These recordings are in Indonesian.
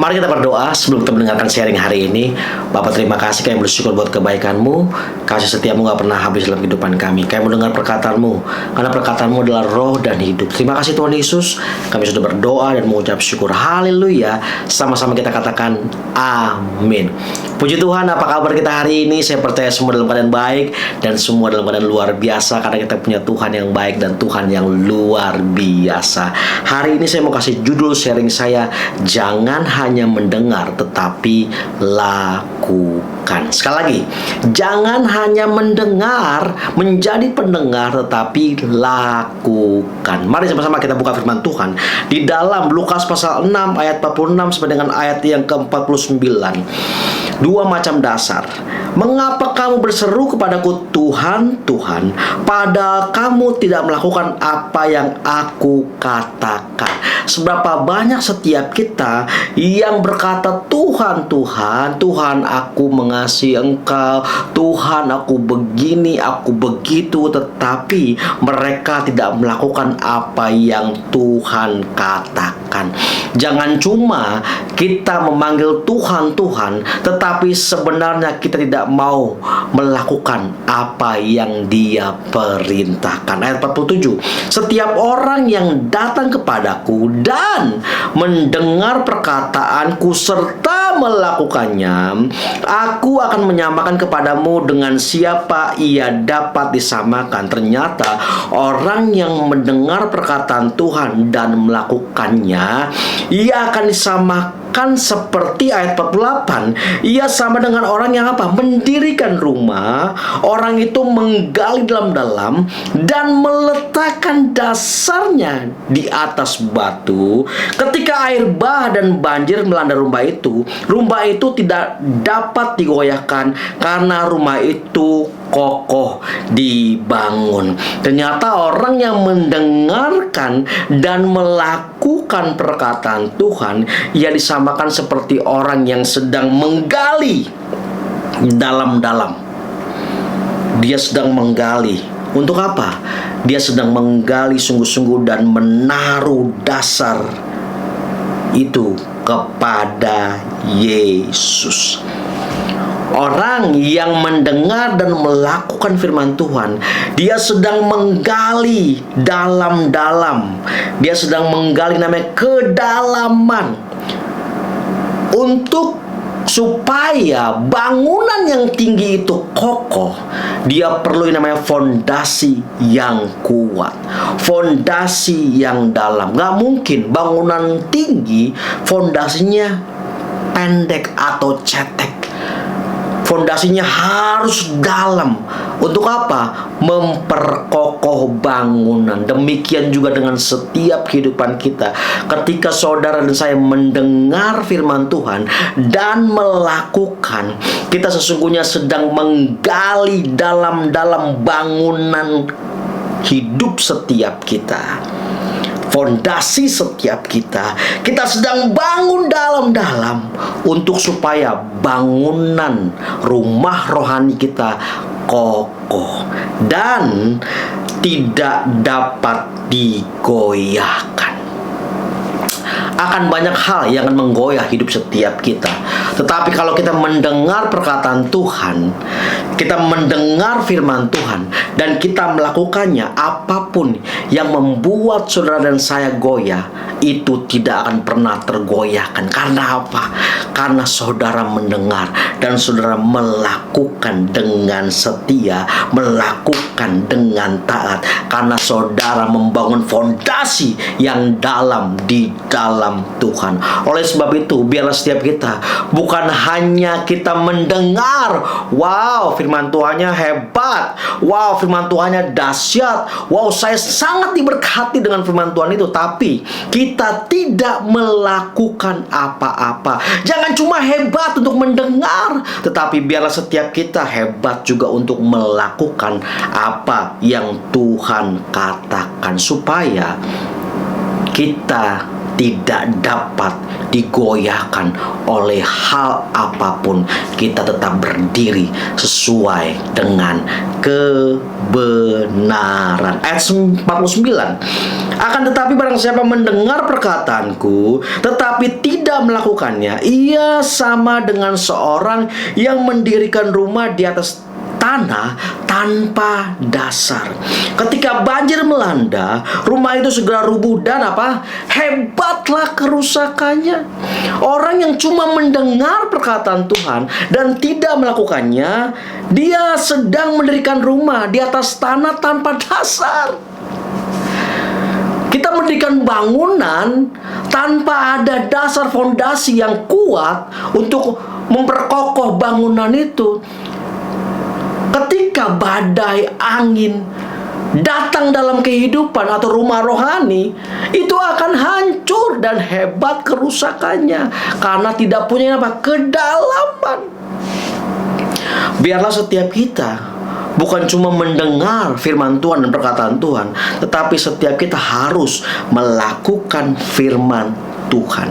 Mari kita berdoa sebelum kita mendengarkan sharing hari ini. Bapak, terima kasih, kami bersyukur buat kebaikan-Mu. Kasih setiamu gak pernah habis dalam kehidupan kami. Kami mendengar perkataan-Mu, karena perkataan-Mu adalah roh dan hidup. Terima kasih Tuhan Yesus. Kami sudah berdoa dan mengucap syukur. Haleluya. Sama-sama kita katakan amin. Puji Tuhan, apa kabar kita hari ini? Saya percaya semua dalam keadaan baik dan semua dalam keadaan luar biasa, karena kita punya Tuhan yang baik dan Tuhan yang luar biasa. Hari ini saya mau kasih judul sharing saya, jangan hanya mendengar tetapi lakukan. Sekali lagi, jangan hanya mendengar, menjadi pendengar, tetapi lakukan. Mari sama-sama kita buka firman Tuhan di dalam Lukas pasal 6 ayat 46 sampai dengan ayat yang ke-49. Dua macam dasar. Mengapa kamu berseru kepadaku Tuhan, Tuhan, padahal kamu tidak melakukan apa yang aku katakan? Seberapa banyak setiap kita yang berkata, Tuhan, Tuhan, Tuhan, aku mengasihi Engkau, Tuhan, aku begini, aku begitu, tetapi mereka tidak melakukan apa yang Tuhan katakan. Jangan cuma kita memanggil Tuhan, Tuhan, tetapi sebenarnya kita tidak mau melakukan apa yang Dia perintahkan. Ayat 47, setiap orang yang datang kepadaku dan mendengar perkataanku serta melakukannya, aku akan menyamakan kepadamu dengan siapa ia dapat disamakan. Ternyata orang yang mendengar perkataan Tuhan dan melakukannya, ia akan disamakan seperti ayat 48. Ia sama dengan orang yang apa? Mendirikan rumah. Orang itu menggali dalam-dalam dan meletakkan dasarnya di atas batu. Ketika air bah dan banjir melanda rumah itu tidak dapat digoyahkan karena rumah itu kokoh dibangun. Ternyata orang yang mendengarkan dan melakukan perkataan Tuhan, ia disamakan seperti orang yang sedang menggali dalam-dalam. Dia sedang menggali. Untuk apa? Dia sedang menggali sungguh-sungguh dan menaruh dasar itu kepada Yesus. Orang yang mendengar dan melakukan firman Tuhan, dia sedang menggali dalam-dalam. Dia sedang menggali namanya kedalaman. Untuk supaya bangunan yang tinggi itu kokoh, dia perlu yang namanya fondasi yang kuat, fondasi yang dalam. Gak mungkin bangunan tinggi fondasinya pendek atau cetek. Fondasinya harus dalam. Untuk apa? Memperkokoh bangunan. Demikian juga dengan setiap kehidupan kita. Ketika saudara dan saya mendengar firman Tuhan dan melakukan, kita sesungguhnya sedang menggali dalam-dalam bangunan hidup setiap kita. Fondasi setiap kita sedang bangun dalam-dalam untuk supaya bangunan rumah rohani kita kokoh dan tidak dapat digoyahkan. Akan banyak hal yang akan menggoyah hidup setiap kita. Tetapi kalau kita mendengar perkataan Tuhan, kita mendengar firman Tuhan, dan kita melakukannya, apapun yang membuat saudara dan saya goyah, itu tidak akan pernah tergoyahkan. Karena apa? Karena saudara mendengar dan saudara melakukan dengan setia, melakukan dengan taat. Karena saudara membangun fondasi yang dalam di dalam Tuhan. Oleh sebab itu, biarlah setiap kita bukan hanya kita mendengar, wow, firman Tuhannya hebat, wow, firman Tuhannya dahsyat, wow, saya sangat diberkati dengan firman Tuhan itu, tapi kita tidak melakukan apa-apa. Jangan cuma hebat untuk mendengar, tetapi biarlah setiap kita hebat juga untuk melakukan apa yang Tuhan katakan, supaya kita tidak dapat digoyahkan oleh hal apapun. Kita tetap berdiri sesuai dengan kebenaran. Ayat 49. Akan tetapi barang siapa mendengar perkataanku tetapi tidak melakukannya, ia sama dengan seorang yang mendirikan rumah di atas tanah tanpa dasar. Ketika banjir melanda, rumah itu segera rubuh dan hebatlah kerusakannya. Orang yang cuma mendengar perkataan Tuhan dan tidak melakukannya, dia sedang mendirikan rumah di atas tanah tanpa dasar. Kita mendirikan bangunan tanpa ada dasar fondasi yang kuat untuk memperkokoh bangunan itu. Ketika badai angin datang dalam kehidupan atau rumah rohani, itu akan hancur dan hebat kerusakannya karena tidak punya kedalaman. Biarlah setiap kita bukan cuma mendengar firman Tuhan dan perkataan Tuhan, tetapi setiap kita harus melakukan firman Tuhan.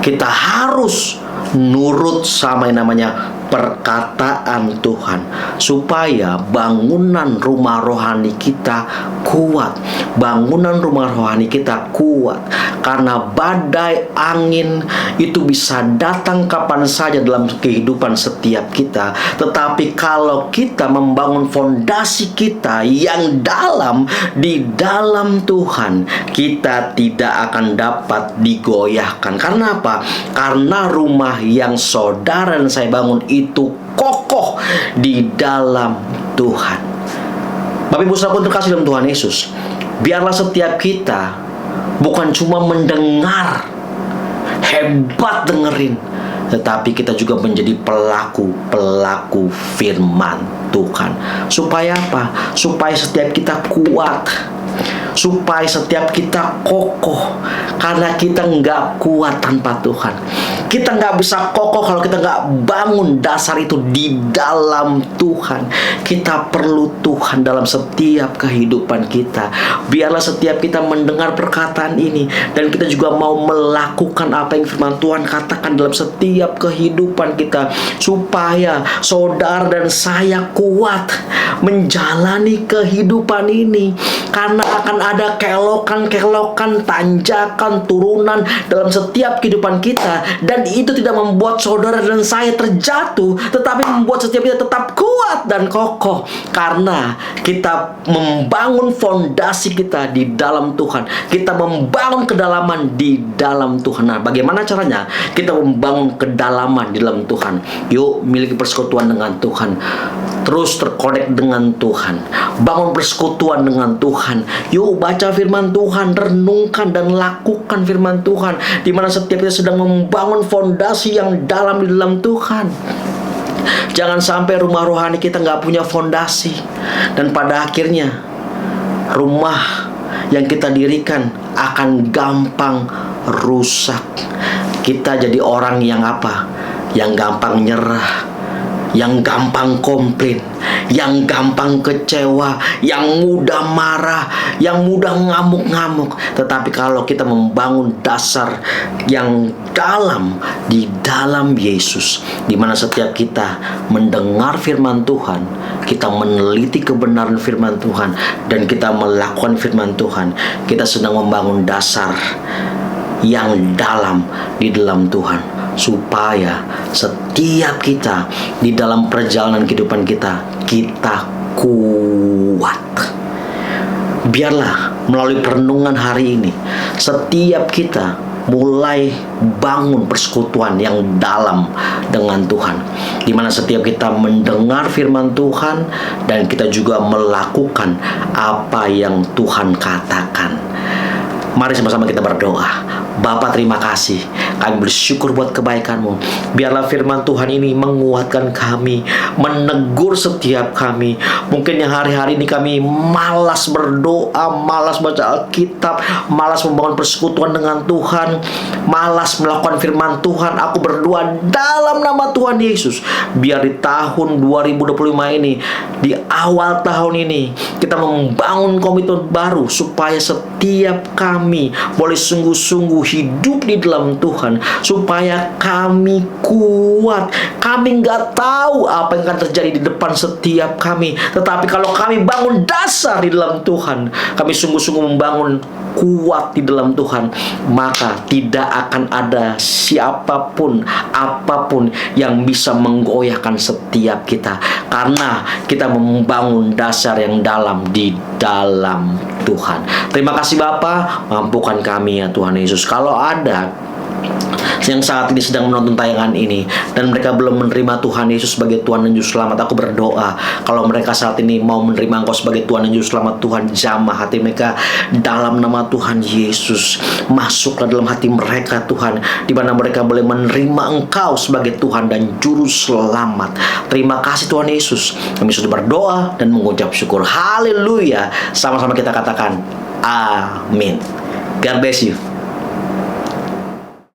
Kita harus nurut sama yang namanya perkataan Tuhan, supaya bangunan rumah rohani kita kuat. Bangunan rumah rohani kita kuat, karena badai angin itu bisa datang kapan saja dalam kehidupan setiap kita. Tetapi kalau kita membangun fondasi kita yang dalam di dalam Tuhan, kita tidak akan dapat digoyahkan. Karena apa? Karena rumah yang saudara dan saya bangun itu kokoh di dalam Tuhan. Bapak Ibu saudara terkasih dalam Tuhan Yesus, biarlah setiap kita bukan cuma mendengar, hebat dengerin, tetapi kita juga menjadi pelaku firman Tuhan. Supaya apa? Supaya setiap kita kuat, supaya setiap kita kokoh. Karena kita nggak kuat tanpa Tuhan. Kita nggak bisa kokoh kalau kita nggak bangun dasar itu di dalam Tuhan. Kita perlu Tuhan dalam setiap kehidupan kita. Biarlah setiap kita mendengar perkataan ini, dan kita juga mau melakukan apa yang firman Tuhan katakan dalam setiap kehidupan kita, supaya saudara dan saya kuat menjalani kehidupan ini. Karena akan ada kelokan-kelokan, tanjakan, turunan dalam setiap kehidupan kita, dan itu tidak membuat saudara dan saya terjatuh, tetapi membuat setiap kita tetap kuat dan kokoh, karena kita membangun fondasi kita di dalam Tuhan. Kita membangun kedalaman di dalam Tuhan. Nah, bagaimana caranya kita membangun kedalaman di dalam Tuhan? Yuk, miliki persekutuan dengan Tuhan, terus terkonek dengan Tuhan, bangun persekutuan dengan Tuhan. Yuk, baca firman Tuhan, renungkan dan lakukan firman Tuhan, di mana setiap kita sedang membangun fondasi yang dalam di dalam Tuhan. Jangan sampai rumah rohani kita nggak punya fondasi, dan pada akhirnya rumah yang kita dirikan akan gampang rusak. Kita jadi orang yang yang gampang nyerah, yang gampang komplain, yang gampang kecewa, yang mudah marah, yang mudah ngamuk-ngamuk. Tetapi kalau kita membangun dasar yang dalam di dalam Yesus, di mana setiap kita mendengar firman Tuhan, kita meneliti kebenaran firman Tuhan, dan kita melakukan firman Tuhan, kita sedang membangun dasar yang dalam di dalam Tuhan, supaya setiap kita di dalam perjalanan kehidupan kita kuat. Biarlah melalui perenungan hari ini setiap kita mulai bangun persekutuan yang dalam dengan Tuhan, di mana setiap kita mendengar firman Tuhan dan kita juga melakukan apa yang Tuhan katakan. Mari sama-sama kita berdoa. Bapa, terima kasih Kami bersyukur buat kebaikan-Mu. Biarlah firman Tuhan ini menguatkan kami, menegur setiap kami. Mungkin yang hari-hari ini kami malas berdoa, malas baca Alkitab, malas membangun persekutuan dengan Tuhan, malas melakukan firman Tuhan. Aku berdoa dalam nama Tuhan Yesus, biar di tahun 2025 ini, di awal tahun ini, kita membangun komitmen baru supaya setiap kami boleh sungguh-sungguh hidup di dalam Tuhan, supaya kami kuat. Kami nggak tahu apa yang akan terjadi di depan setiap kami, tetapi kalau kami bangun dasar di dalam Tuhan, kami sungguh-sungguh membangun kuat di dalam Tuhan, maka tidak akan ada siapapun, apapun yang bisa menggoyahkan setiap kita, karena kita membangun dasar yang dalam di dalam Tuhan. Terima kasih Bapa, mampukan kami ya Tuhan Yesus. Kalau ada yang saat ini sedang menonton tayangan ini dan mereka belum menerima Tuhan Yesus sebagai Tuhan dan Juru Selamat, aku berdoa kalau mereka saat ini mau menerima Engkau sebagai Tuhan dan Juru Selamat, Tuhan jamah hati mereka dalam nama Tuhan Yesus. Masuklah dalam hati mereka Tuhan, di mana mereka boleh menerima Engkau sebagai Tuhan dan Juru Selamat. Terima kasih Tuhan Yesus. Kami sudah berdoa dan mengucap syukur. Haleluya. Sama-sama kita katakan amin. God bless you.